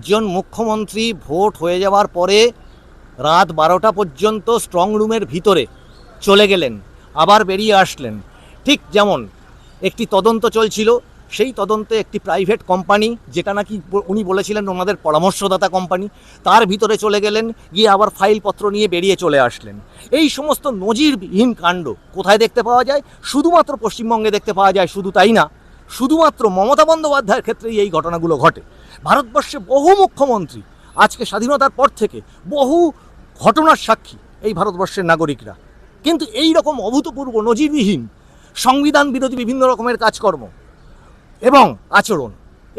একজন মুখ্যমন্ত্রী ভোট হয়ে যাওয়ার পরে রাত 12টা পর্যন্ত স্ট্রং রুমের ভিতরে চলে গেলেন, আবার বেরিয়ে আসলেন। ঠিক যেমন একটি তদন্ত চলছিল, সেই তদন্তে একটি প্রাইভেট কোম্পানি, যেটা নাকি উনি বলেছিলেন ওনাদের পরামর্শদাতা কোম্পানি, তার ভিতরে চলে গেলেন, গিয়ে আবার ফাইলপত্র নিয়ে বেরিয়ে চলে আসলেন। এই সমস্ত নজিরবিহীন কাণ্ড কোথায় দেখতে পাওয়া যায়? শুধুমাত্র পশ্চিমবঙ্গে দেখতে পাওয়া যায়। শুধু তাই না, শুধুমাত্র মমতা বন্দ্যোপাধ্যায়ের ক্ষেত্রেই এই ঘটনাগুলো ঘটে। ভারতবর্ষে বহু মুখ্যমন্ত্রী আজকে স্বাধীনতার পর থেকে বহু ঘটনার সাক্ষী এই ভারতবর্ষের নাগরিকরা, কিন্তু এই রকম অভূতপূর্ব নজিরবিহীন সংবিধান বিরোধী বিভিন্ন রকমের কাজকর্ম এবং আচরণ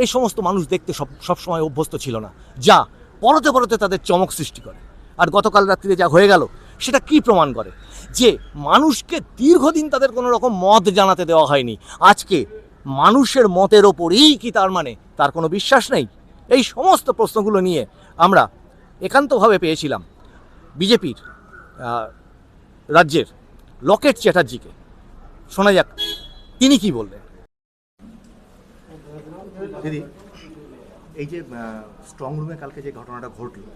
এই সমস্ত মানুষ দেখতে সবসময় অভ্যস্ত ছিল না, যা পরতে পরতে তাদের চমক সৃষ্টি করে। আর গতকাল রাত্রিরে যা হয়ে গেল সেটা কি প্রমাণ করে? যে মানুষকে দীর্ঘদিন তাদের কোনো রকম মত জানাতে দেওয়া হয়নি, আজকে মানুষের মতের ওপরেই কি তার মানে তার কোনো বিশ্বাস নেই? এই সমস্ত প্রশ্নগুলো নিয়ে আমরা একান্তভাবে পেয়েছিলাম বিজেপির রাজ্যের লকেট চ্যাটার্জিকে। শোনা যাক তিনি কি বললেন। দিদি, এই যে স্ট্রং রুমে কালকে যে ঘটনাটা ঘটলো,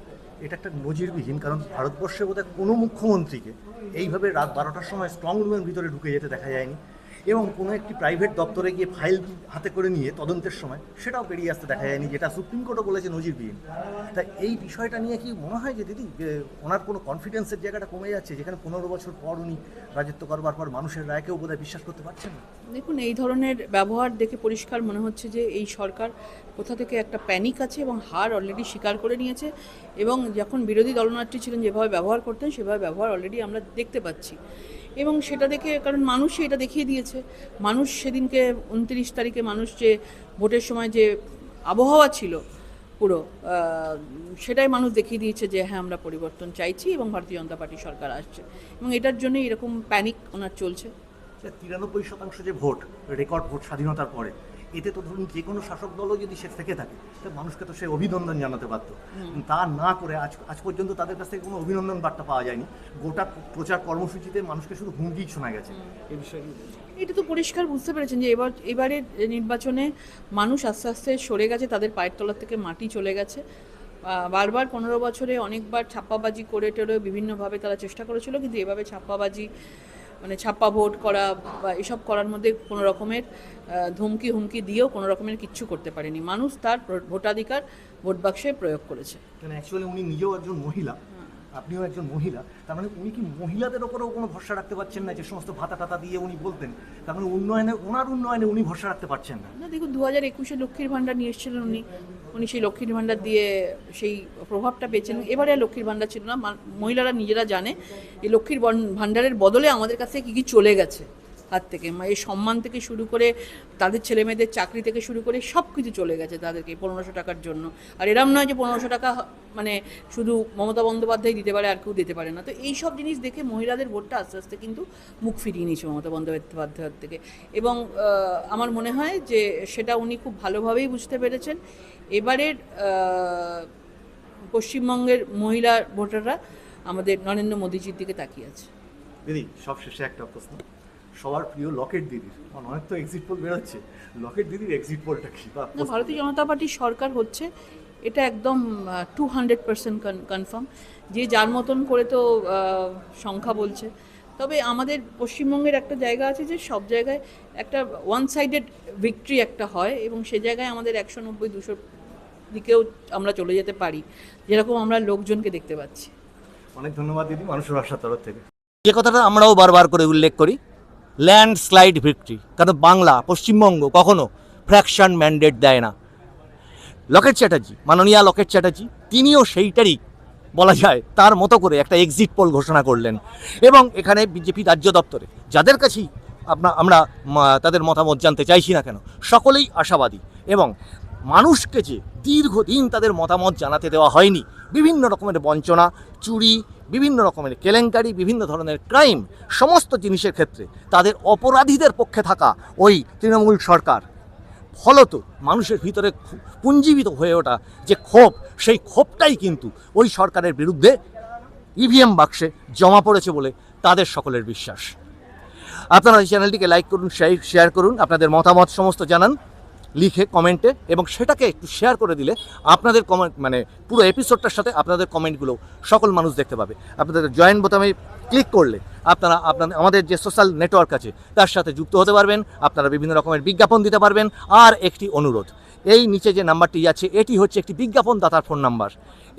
এটা একটা নজিরবিহীন। কারণ ভারতবর্ষে বোধহয় কোনো মুখ্যমন্ত্রীকে এইভাবে রাত 12টার সময় স্ট্রং রুমের ভিতরে ঢুকে যেতে দেখা যায়নি, এবং কোনো একটি প্রাইভেট দপ্তরে গিয়ে ফাইল হাতে করে নিয়ে তদন্তের সময় সেটাও বেরিয়ে আসতে দেখা যায়নি, যেটা সুপ্রিম কোর্টও বলেছে নজিরবিহীন। তাই এই বিষয়টা নিয়ে কি মনে হয় যে দিদি, যে ওনার কোনো কনফিডেন্সের জায়গাটা কমে যাচ্ছে, যেখানে 15 বছর পর উনি রাজত্ব করবার পর মানুষের রায়কেও বোধহয় বিশ্বাস করতে পারছেন না? দেখুন, এই ধরনের ব্যবহার দেখে পরিষ্কার মনে হচ্ছে যে এই সরকার কোথা থেকে একটা প্যানিক আছে এবং হার অলরেডি স্বীকার করে নিয়েছে, এবং যখন বিরোধী দলনেত্রী ছিলেন যেভাবে ব্যবহার করতেন সেভাবে ব্যবহার অলরেডি আমরা দেখতে পাচ্ছি। এবং সেটা দেখে, কারণ মানুষ এটা দেখিয়ে দিয়েছে, মানুষ সেদিনকে 29 তারিখে মানুষ যে ভোটের সময় যে আবহাওয়া ছিল পুরো, সেটাই মানুষ দেখিয়ে দিয়েছে যে হ্যাঁ, আমরা পরিবর্তন চাইছি এবং ভারতীয় জনতা পার্টি সরকার আসছে, এবং এটার জন্যই এরকম প্যানিক ওনার চলছে। 93% যে ভোট, রেকর্ড ভোট স্বাধীনতার পরে, এতে তো ধরুন যে কোনো শাসক দলও যদি সে থেকে থাকে, তো মানুষকে তো সে অভিনন্দন জানাতে পারত। তা না করে আজ পর্যন্ত তাদের কাছ থেকে কোনো অভিনন্দন বার্তা পাওয়া যায়নি। গোটা প্রচার কর্মসূচিতে মানুষকে শুধু হুমকি শোনা গেছে। এই বিষয়ে এটা তো পরিষ্কার বুঝতে পেরেছেন যে এবারের নির্বাচনে মানুষ আস্তে আস্তে সরে গেছে, তাদের পায়ের তলার থেকে মাটি চলে গেছে। বারবার 15 বছরে অনেকবার ছাপ্পাবাজি করে টেরে বিভিন্নভাবে তারা চেষ্টা করেছিল, কিন্তু এভাবে ছাপ্পাবাজি মানে ছাপ্পা ভোট করা বা এসব করার মধ্যে কোনো রকমের ধমকি হুমকি দিয়েও কোনো রকমের কিচ্ছু করতে পারেনি। মানুষ তার ভোটাধিকার ভোট বাক্সে প্রয়োগ করেছে। অ্যাকচুয়ালি উনি নিজেও একজন মহিলা, আপনিও একজন মহিলা, তার মানে উনি কি মহিলাদের ওপরেও কোনো ভরসা রাখতে পারছেন না? যে সমস্ত ভাতা টাতা দিয়ে উনি বলতেন, তার মানে ওনার উন্নয়নে উনি ভরসা রাখতে পারছেন না? না, দেখুন, 2021-এ লক্ষ্মীর ভাণ্ডার নিয়ে এসেছিলেন উনি সেই লক্ষ্মীর ভাণ্ডার দিয়ে সেই প্রভাবটা পেয়েছেন। এবারে লক্ষ্মীর ভাণ্ডার ছিল না, মহিলারা নিজেরা জানে এই লক্ষ্মীর ভাণ্ডারের বদলে আমাদের কাছে কী কী চলে গেছে হাত থেকে। এই সম্মান থেকে শুরু করে তাদের ছেলেমেয়েদের চাকরি থেকে শুরু করে সব কিছু চলে গেছে তাদেরকে 1500 টাকার জন্য। আর এরম নয় যে 1500 টাকা মানে শুধু মমতা বন্দ্যোপাধ্যায় দিতে পারে আর কেউ দিতে পারে না। তো এই সব জিনিস দেখে মহিলাদের ভোটটা আস্তে আস্তে কিন্তু মুখ ফিরিয়ে নিয়েছে মমতা বন্দ্যোপাধ্যায়ের থেকে, এবং আমার মনে হয় যে সেটা উনি খুব ভালোভাবেই বুঝতে পেরেছেন। এবারের পশ্চিমবঙ্গের মহিলা ভোটাররা আমাদের নরেন্দ্র মোদীজির দিকে তাকিয়ে আছে। দিদি, সবশেষে একটা প্রশ্ন, সবার প্রিয় লকেট দিদির অনেক তো এক্সিট পোল বেরোচ্ছে, লকেট দিদির এক্সিট পোলটা কি? না, ভারতীয় জনতা পার্টির সরকার হচ্ছে, এটা একদম 200% কনফার্ম। যে যার মতন করে তো সংখ্যা বলছে, তবে আমাদের পশ্চিমবঙ্গের একটা জায়গা আছে যে সব জায়গায় একটা ওয়ান সাইডেড ভিক্টরি একটা হয়, এবং সে জায়গায় আমাদের 190-200 দিকেও আমরা চলে যেতে পারি, যেরকম আমরা লোকজনকে দেখতে পাচ্ছি। অনেক ধন্যবাদ দিদি, মানুষের ভাষার তরফ থেকে। যে কথাটা আমরাও বারবার করে উল্লেখ করি, ল্যান্ডস্লাইড ভিক্টরি, কারণ বাংলা পশ্চিমবঙ্গ কখনো ফ্র্যাকশন ম্যান্ডেট দেয় না। লকেট চ্যাটার্জি, মাননীয়া লকেট চ্যাটার্জি, তিনিও সেইটারই বলা যায় তার মতো করে একটা এক্সিট পোল ঘোষণা করলেন, এবং এখানে বিজেপি রাজ্য দপ্তরে যাদের কাছেই আমরা তাদের মতামত জানতে চাইছি না কেন, সকলেই আশাবাদী, এবং মানুষকে যে দীর্ঘদিন তাদের মতামত জানাতে দেওয়া হয়নি, বিভিন্ন রকমের বঞ্চনা, চুরি, বিভিন্ন রকমের কেলেঙ্কারি, বিভিন্ন ধরনের ক্রাইম, সমস্ত জিনিসের ক্ষেত্রে তাদের অপরাধীদের পক্ষে থাকা ওই তৃণমূল সরকার, ফলত মানুষের ভিতরে পুঞ্জীবিত হয়ে ওঠা যে ক্ষোভ, সেই ক্ষোভটাই কিন্তু ওই সরকারের বিরুদ্ধে ইভিএম বাক্সে জমা পড়েছে বলে তাদের সকলের বিশ্বাস। আপনারা এই চ্যানেলটিকে লাইক করুন, শেয়ার করুন, আপনাদের মতামত সমস্ত জানান। লিখে কমেন্টে, এবং সেটাকে একটু শেয়ার করে দিলে আপনাদের কমেন্ট মানে পুরো এপিসোডটার সাথে আপনাদের কমেন্টগুলো সকল মানুষ দেখতে পাবে। আপনাদের জয়েন বোতামে ক্লিক করলে আপনারা আমাদের যে সোশ্যাল নেটওয়ার্ক আছে তার সাথে যুক্ত হতে পারবেন, আপনারা বিভিন্ন রকমের বিজ্ঞাপন দিতে পারবেন। আর একটি অনুরোধ, এই নিচে যে নাম্বারটি আছে এটি হচ্ছে একটি বিজ্ঞাপন দাতার ফোন নাম্বার।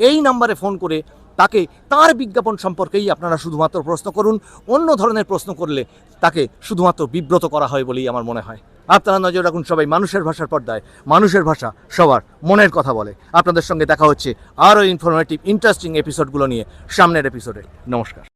এই নাম্বারে ফোন করে তাকে তার বিজ্ঞাপন সম্পর্কেই আপনারা শুধুমাত্র প্রশ্ন করুন। অন্য ধরনের প্রশ্ন করলে তাকে শুধুমাত্র বিব্রত করা হয় বলেই আমার মনে হয়। আপনারা নজর রাখুন সবাই মানুষের ভাষার পর্দায়। মানুষের ভাষা সবার মনের কথা বলে। আপনাদের সঙ্গে দেখা হচ্ছে আরও ইনফরমেটিভ ইন্টারেস্টিং এপিসোডগুলো নিয়ে সামনের এপিসোডে। নমস্কার।